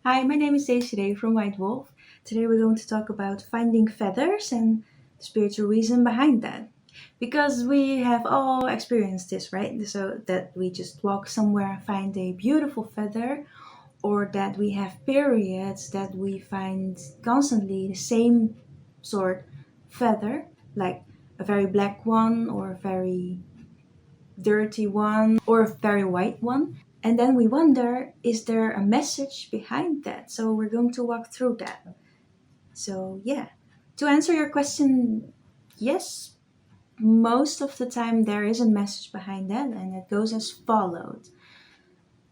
Hi, my name is Desiree from White Wolf. Today we're going to talk about finding feathers and the spiritual reason behind that. Because we have all experienced this, right? So that we just walk somewhere and find a beautiful feather, or that we have periods that we find constantly the same sort feather, like a very black one, or a very dirty one, or a very white one. And then we wonder, is there a message behind that? So we're going to walk through that. So, yeah. To answer your question, yes, most of the time there is a message behind that, and it goes as followed.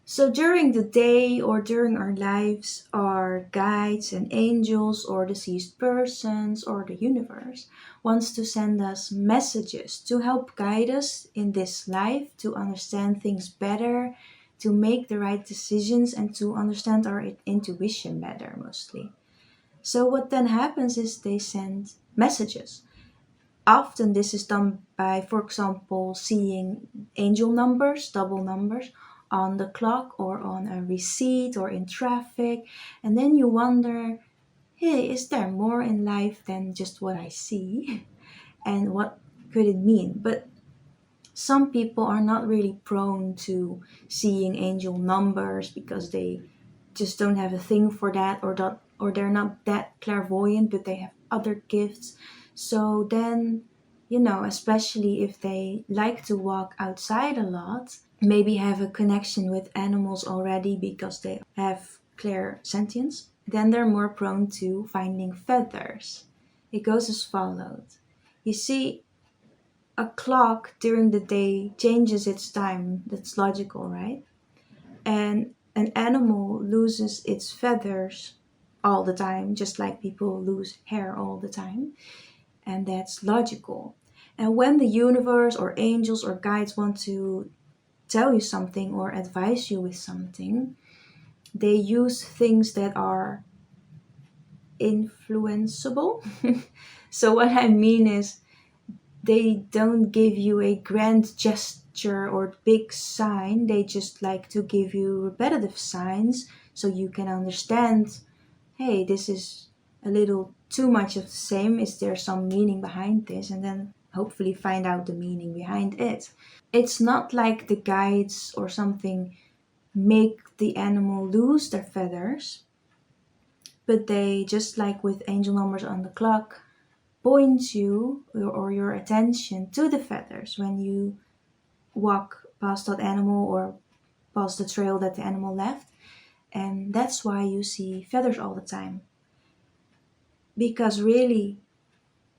So during the day or during our lives, our guides and angels or deceased persons or the universe wants to send us messages to help guide us in this life, to understand things better, to make the right decisions, and to understand our intuition better mostly. So what then happens is they send messages. Often this is done by, for example, seeing angel numbers, double numbers, on the clock or on a receipt or in traffic. And then you wonder, hey, is there more in life than just what I see? And what could it mean? But some people are not really prone to seeing angel numbers because they just don't have a thing for that, or they're not that clairvoyant, but they have other gifts. So then, especially if they like to walk outside a lot, maybe have a connection with animals already because they have clear sentience, then they're more prone to finding feathers. It goes as followed. You see, a clock during the day changes its time. That's logical, right? And an animal loses its feathers all the time, just like people lose hair all the time. And that's logical. And when the universe or angels or guides want to tell you something or advise you with something, they use things that are influenceable. So, what I mean is, they don't give you a grand gesture or big sign. They just like to give you repetitive signs so you can understand, hey, this is a little too much of the same. Is there some meaning behind this? And then hopefully find out the meaning behind it. It's not like the guides or something make the animal lose their feathers, but they, just like with angel numbers on the clock, point you or your attention to the feathers when you walk past that animal or past the trail that the animal left. And that's why you see feathers all the time. Because really,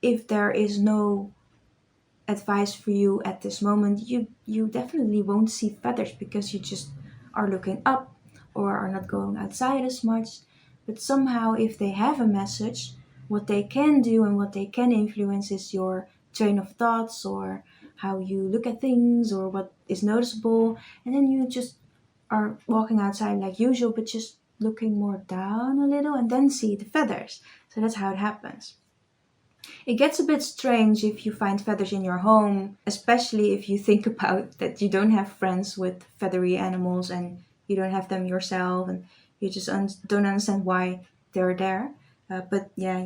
if there is no advice for you at this moment, you definitely won't see feathers because you just are looking up or are not going outside as much. But somehow, if they have a message, what they can do and what they can influence is your train of thoughts or how you look at things or what is noticeable. And then you just are walking outside like usual, but just looking more down a little and then see the feathers. So that's how it happens. It gets a bit strange if you find feathers in your home, especially if you think about that you don't have friends with feathery animals and you don't have them yourself and you just don't understand why they're there. But yeah,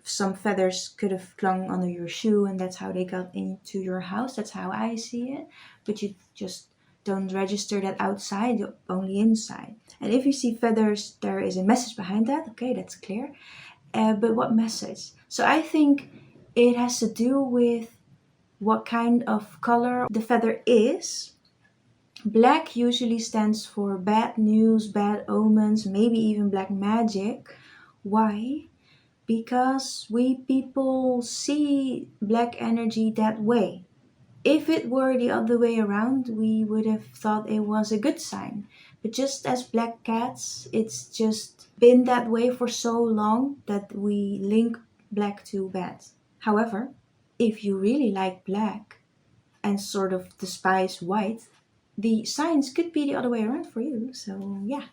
some feathers could have clung under your shoe and that's how they got into your house. That's how I see it. But you just don't register that outside, only inside. And if you see feathers, there is a message behind that. Okay, that's clear. But what message? So I think it has to do with what kind of color the feather is. Black usually stands for bad news, bad omens, maybe even black magic. Why? Because we people see black energy that way. If it were the other way around, we would have thought it was a good sign. But just as black cats, it's just been that way for so long that we link black to bad. However, if you really like black and sort of despise white, the signs could be the other way around for you. So, yeah,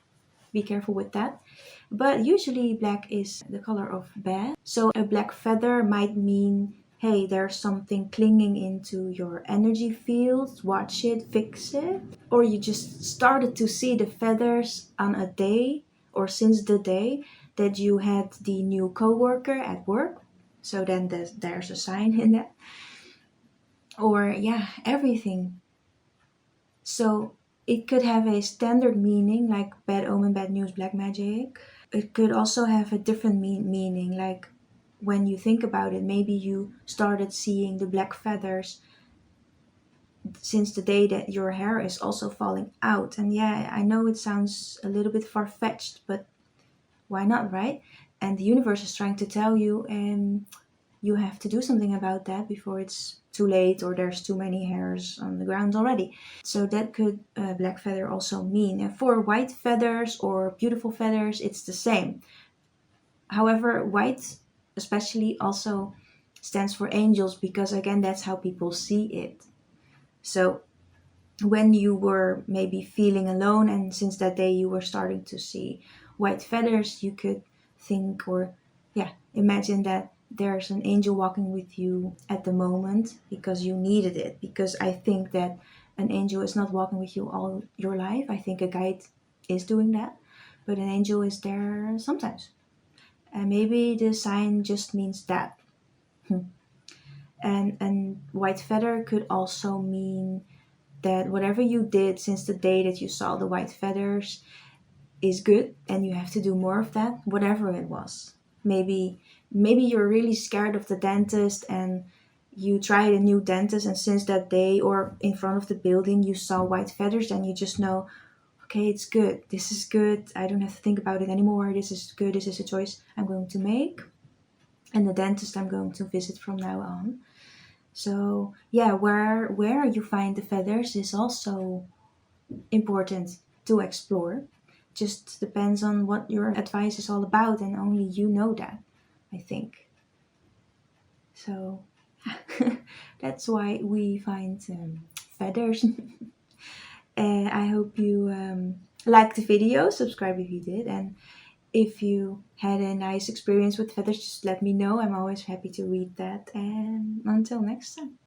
be careful with that. But usually, black is the color of bad. So, a black feather might mean, hey, there's something clinging into your energy field, watch it, fix it. Or you just started to see the feathers on a day or since the day that you had the new coworker at work. So then there's a sign in that. Or yeah, everything. So it could have a standard meaning like bad omen, bad news, black magic. It could also have a different meaning, like when you think about it, maybe you started seeing the black feathers since the day that your hair is also falling out. And yeah, I know it sounds a little bit far-fetched, but why not, right? And the universe is trying to tell you, you have to do something about that before it's too late or there's too many hairs on the ground already. So that could black feather also mean. And for white feathers or beautiful feathers, it's the same. However, white especially also stands for angels because again, that's how people see it. So when you were maybe feeling alone and since that day you were starting to see white feathers, you could think or yeah, imagine that there's an angel walking with you at the moment because you needed it. Because I think that an angel is not walking with you all your life. I think a guide is doing that, but an angel is there sometimes. And maybe the sign just means that. And white feather could also mean that whatever you did since the day that you saw the white feathers is good and you have to do more of that, whatever it was. Maybe you're really scared of the dentist and you tried a new dentist and since that day or in front of the building you saw white feathers and you just know, okay, it's good. This is good. I don't have to think about it anymore. This is good. This is a choice I'm going to make. And the dentist I'm going to visit from now on. So yeah, where you find the feathers is also important to explore. Just depends on what your advice is all about, and only you know that, I think. So that's why we find feathers. I hope you liked the video. Subscribe if you did, and if you had a nice experience with feathers, just let me know. I'm always happy to read that. And until next time.